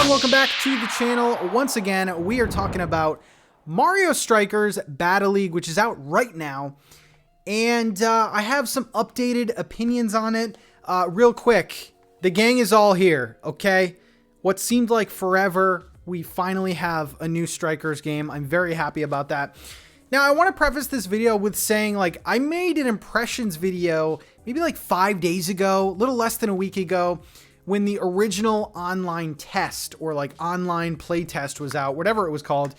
welcome back to the channel. Once again, we are talking about Mario Strikers Battle League, which is out right now. And I have some updated opinions on it. Real quick, the gang is all here, okay? What seemed like forever, we finally have a new Strikers game. I'm very happy about that. Now, I want to preface this video with saying, like, I made an impressions video maybe like 5 days ago, a little less than a week ago, when the original online test or like online play test was out, whatever it was called.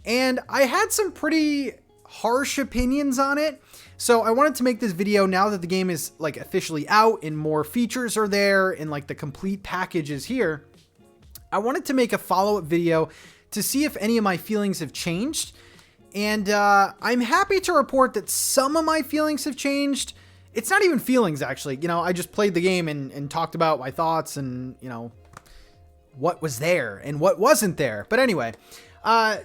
And I had some pretty harsh opinions on it. So I wanted to make this video now that the game is like officially out and more features are there and like the complete package is here. I wanted to make a follow-up video to see if any of my feelings have changed. And I'm happy to report that some of my feelings have changed. It's not even feelings, actually. You know, I just played the game and talked about my thoughts and, you know, what was there and what wasn't there. But anyway,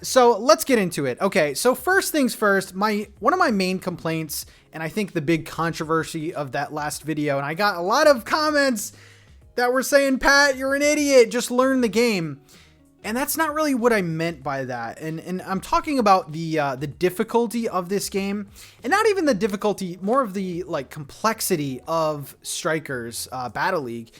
so let's get into it. Okay, so first things first, one of my main complaints, and I think the big controversy of that last video, and I got a lot of comments that were saying, Pat, you're an idiot, just learn the game. And that's not really what I meant by that. And I'm talking about the difficulty of this game, and not even the difficulty, more of the like complexity of Strikers Battle League.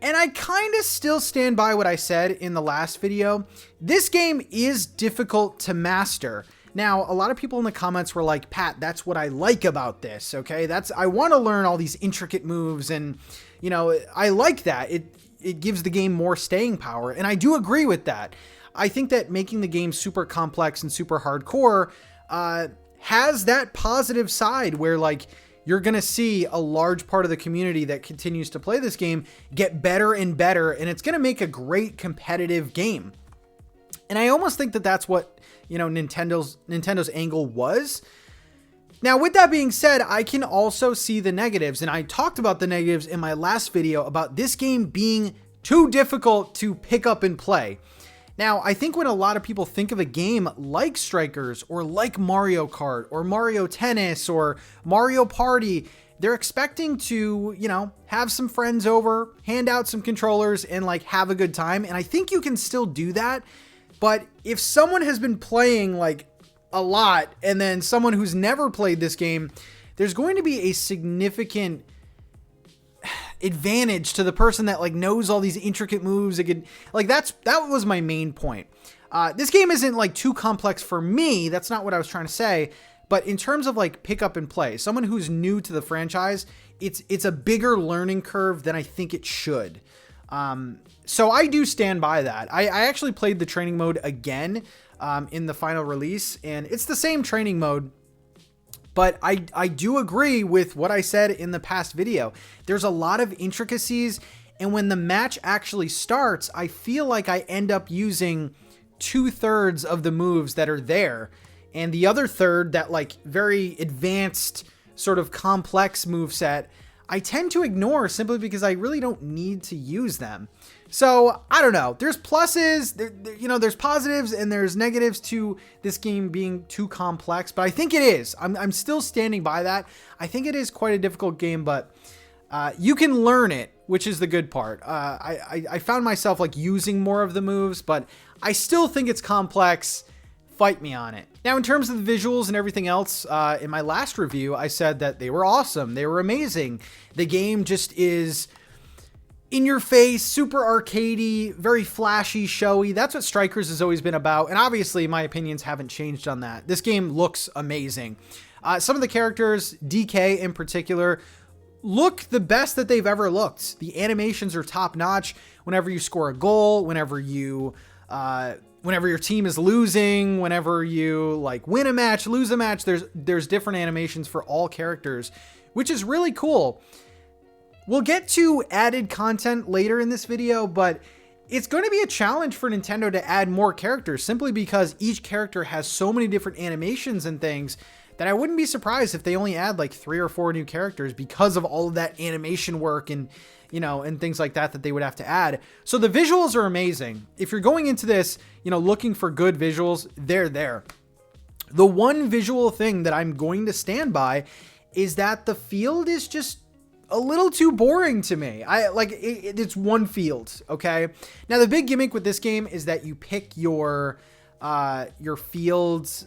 And I kind of still stand by what I said in the last video. This game is difficult to master. Now, a lot of people in the comments were like, Pat, that's what I like about this. Okay, I want to learn all these intricate moves, and you know, I like that. It gives the game more staying power, and I do agree with that. I think that making the game super complex and super hardcore has that positive side where like you're going to see a large part of the community that continues to play this game get better and better, and it's going to make a great competitive game. And I almost think that that's what, you know, Nintendo's angle was. Now, with that being said, I can also see the negatives, and I talked about the negatives in my last video about this game being too difficult to pick up and play. Now, I think when a lot of people think of a game like Strikers or like Mario Kart or Mario Tennis or Mario Party, they're expecting to, you know, have some friends over, hand out some controllers, and like have a good time. And I think you can still do that. But if someone has been playing like a lot, and then someone who's never played this game, there's going to be a significant advantage to the person that like knows all these intricate moves. That was my main point. This game isn't like too complex for me. That's not what I was trying to say. But in terms of like pick up and play, someone who's new to the franchise, it's a bigger learning curve than I think it should. So I do stand by that. I actually played the training mode again in the final release, and it's the same training mode, but I do agree with what I said in the past video. There's a lot of intricacies, and when the match actually starts, I feel like I end up using 2/3 of the moves that are there, and the other third, that like very advanced sort of complex move set, I tend to ignore simply because I really don't need to use them. So I don't know, there's pluses, you know, there's positives and there's negatives to this game being too complex, but I think it is. I'm still standing by that. I think it is quite a difficult game, but you can learn it, which is the good part. I found myself like using more of the moves, but I still think it's complex. Fight me on it. Now, in terms of the visuals and everything else, in my last review, I said that they were awesome. They were amazing. The game just is in your face, super arcadey, very flashy, showy. That's what Strikers has always been about. And obviously my opinions haven't changed on that. This game looks amazing. Some of the characters, DK in particular, look the best that they've ever looked. The animations are top notch. Whenever you score a goal, whenever your team is losing, whenever you like win a match, lose a match, there's different animations for all characters, which is really cool. We'll get to added content later in this video, but it's going to be a challenge for Nintendo to add more characters simply because each character has so many different animations and things that I wouldn't be surprised if they only add like 3 or 4 new characters because of all of that animation work and, you know, and things like that they would have to add. So the visuals are amazing. If you're going into this, you know, looking for good visuals, they're there. The one visual thing that I'm going to stand by is that the field is just a little too boring to me. It's one field, okay? Now the big gimmick with this game is that you pick your field's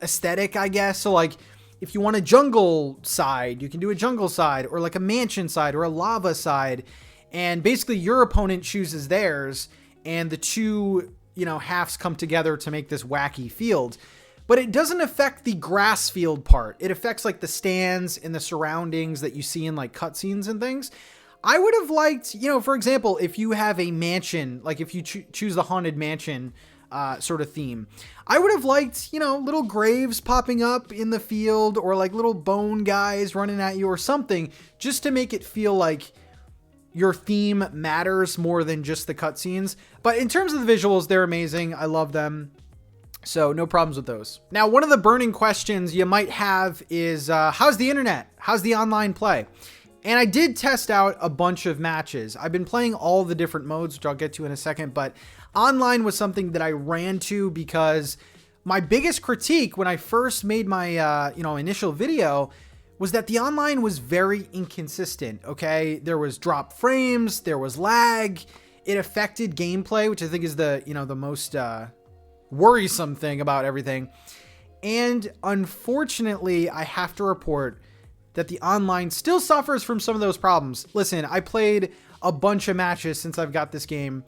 aesthetic, I guess. So like if you want a jungle side, you can do a jungle side, or like a mansion side, or a lava side, and basically your opponent chooses theirs, and the two, halves come together to make this wacky field. But it doesn't affect the grass field part. It affects like the stands and the surroundings that you see in like cutscenes and things. I would have liked, for example, if you have a mansion, like if you choose the haunted mansion sort of theme, I would have liked, little graves popping up in the field, or like little bone guys running at you or something, just to make it feel like your theme matters more than just the cutscenes. But in terms of the visuals, they're amazing. I love them. So no problems with those. Now, one of the burning questions you might have is, how's the internet? How's the online play? And I did test out a bunch of matches. I've been playing all the different modes, which I'll get to in a second, but online was something that I ran to because my biggest critique when I first made my, initial video was that the online was very inconsistent, okay? There was drop frames, there was lag, it affected gameplay, which I think is the most, worrisome thing about everything. And unfortunately, I have to report that the online still suffers from some of those problems. Listen, I played a bunch of matches since I've got this game,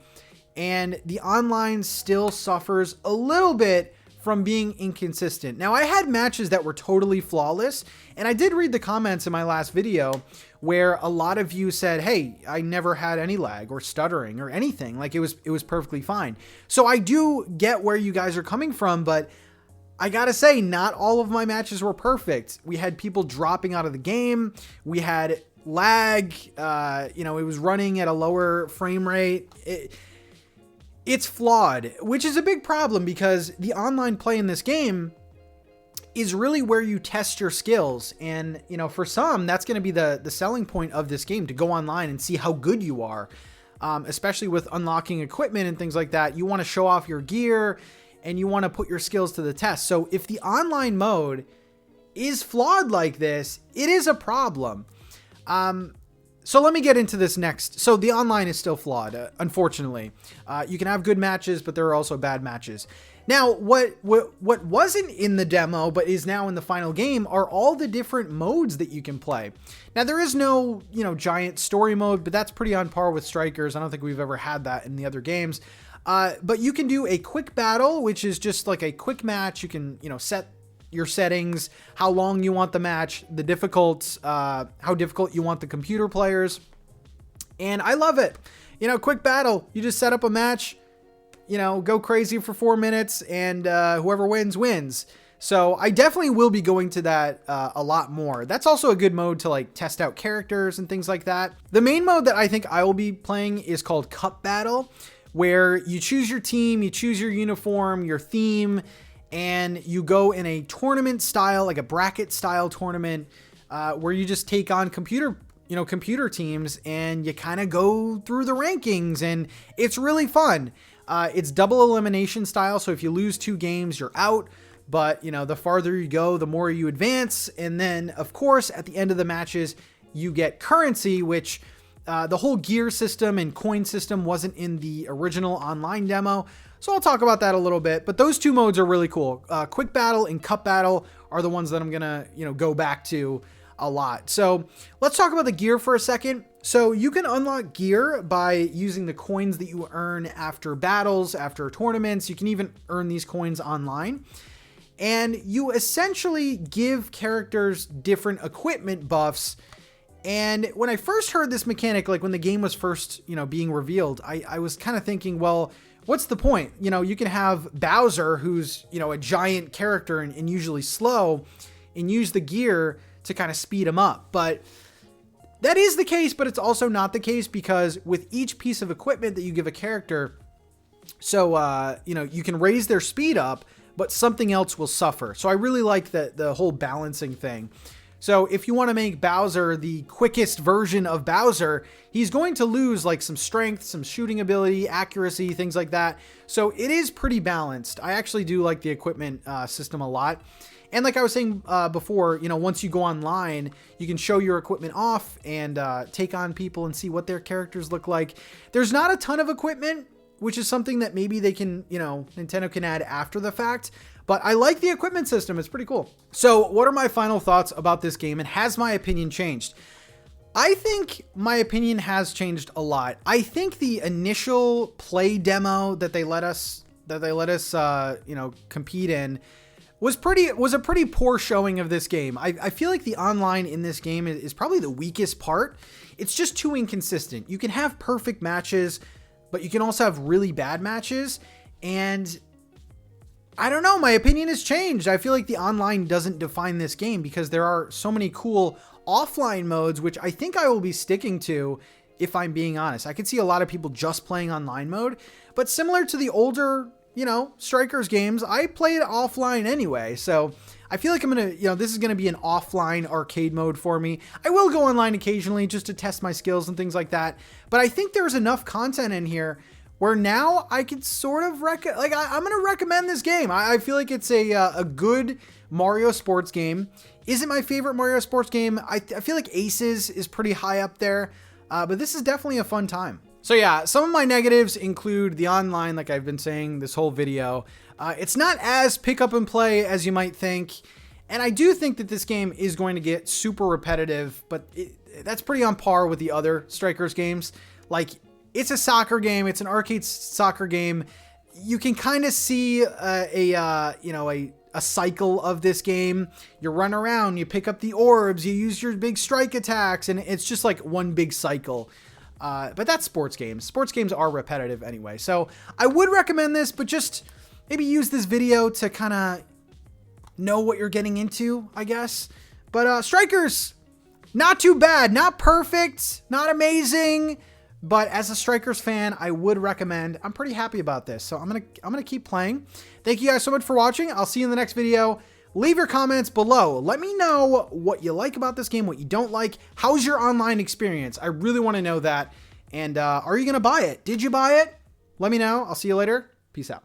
and the online still suffers a little bit from being inconsistent. Now, I had matches that were totally flawless, and I did read the comments in my last video where a lot of you said, hey, I never had any lag or stuttering or anything. Like it was perfectly fine. So I do get where you guys are coming from, but I gotta say, not all of my matches were perfect. We had people dropping out of the game. We had lag. It was running at a lower frame rate. It's flawed, which is a big problem because the online play in this game is really where you test your skills. And, for some, that's going to be the selling point of this game, to go online and see how good you are, especially with unlocking equipment and things like that. You want to show off your gear and you want to put your skills to the test. So if the online mode is flawed like this, it is a problem. So let me get into this next. So the online is still flawed, unfortunately. You can have good matches, but there are also bad matches. Now, what wasn't in the demo, but is now in the final game, are all the different modes that you can play. Now, there is no, giant story mode, but that's pretty on par with Strikers. I don't think we've ever had that in the other games. But you can do a quick battle, which is just like a quick match. You can, set your settings, how long you want the match, how difficult you want the computer players. And I love it. Quick battle. You just set up a match, go crazy for 4 minutes, and whoever wins. So I definitely will be going to that a lot more. That's also a good mode to like test out characters and things like that. The main mode that I think I will be playing is called Cup Battle, where you choose your team, you choose your uniform, your theme, and you go in a tournament style, like a bracket style tournament, where you just take on computer teams, and you kind of go through the rankings, and it's really fun. It's double elimination style. So if you lose 2 games, you're out, but the farther you go, the more you advance. And then of course, at the end of the matches, you get currency, which the whole gear system and coin system wasn't in the original online demo. So I'll talk about that a little bit, but those 2 modes are really cool. Quick Battle and Cup Battle are the ones that I'm gonna, go back to a lot. So let's talk about the gear for a second. So you can unlock gear by using the coins that you earn after battles, after tournaments. You can even earn these coins online. And you essentially give characters different equipment buffs. And when I first heard this mechanic, like when the game was first, being revealed, I was kind of thinking, well, what's the point? You can have Bowser, who's, a giant character and usually slow, and use the gear to kind of speed him up. But that is the case, but it's also not the case, because with each piece of equipment that you give a character, so, you can raise their speed up, but something else will suffer. So I really like the whole balancing thing. So if you want to make Bowser the quickest version of Bowser, he's going to lose like some strength, some shooting ability, accuracy, things like that. So it is pretty balanced. I actually do like the equipment system a lot. And like I was saying before, you know, once you go online, you can show your equipment off and take on people and see what their characters look like. There's not a ton of equipment, which is something that maybe they can, you know, Nintendo can add after the fact. But I like the equipment system. It's pretty cool. So what are my final thoughts about this game, and has my opinion changed? I think my opinion has changed a lot. I think the initial play demo that they let us you know, compete in was a pretty poor showing of this game. I feel like the online in this game is probably the weakest part. It's just too inconsistent. You can have perfect matches, but you can also have really bad matches. And I don't know, my opinion has changed. I feel like the online doesn't define this game because there are so many cool offline modes, which I think I will be sticking to, if I'm being honest. I could see a lot of people just playing online mode, but similar to the older, you know, Strikers games, I played offline anyway. So I feel like I'm going to, you know, this is going to be an offline arcade mode for me. I will go online occasionally just to test my skills and things like that. But I think there's enough content in here where now I could sort of I'm going to recommend this game. I feel like it's a good Mario sports game. Is it my favorite Mario sports game? I feel like Aces is pretty high up there, but this is definitely a fun time. So yeah, some of my negatives include the online, like I've been saying this whole video. It's not as pick up and play as you might think. And I do think that this game is going to get super repetitive, but that's pretty on par with the other Strikers games. Like, it's a soccer game. It's an arcade soccer game. You can kind of see a cycle of this game. You run around, you pick up the orbs, you use your big strike attacks, and it's just like one big cycle. But that's sports games. Sports games are repetitive anyway. So I would recommend this, but just maybe use this video to kind of know what you're getting into, I guess. But Strikers, not too bad. Not perfect, not amazing. But as a Strikers fan, I would recommend. I'm pretty happy about this. So I'm gonna keep playing. Thank you guys so much for watching. I'll see you in the next video. Leave your comments below. Let me know what you like about this game, what you don't like. How's your online experience? I really want to know that. And are you going to buy it? Did you buy it? Let me know. I'll see you later. Peace out.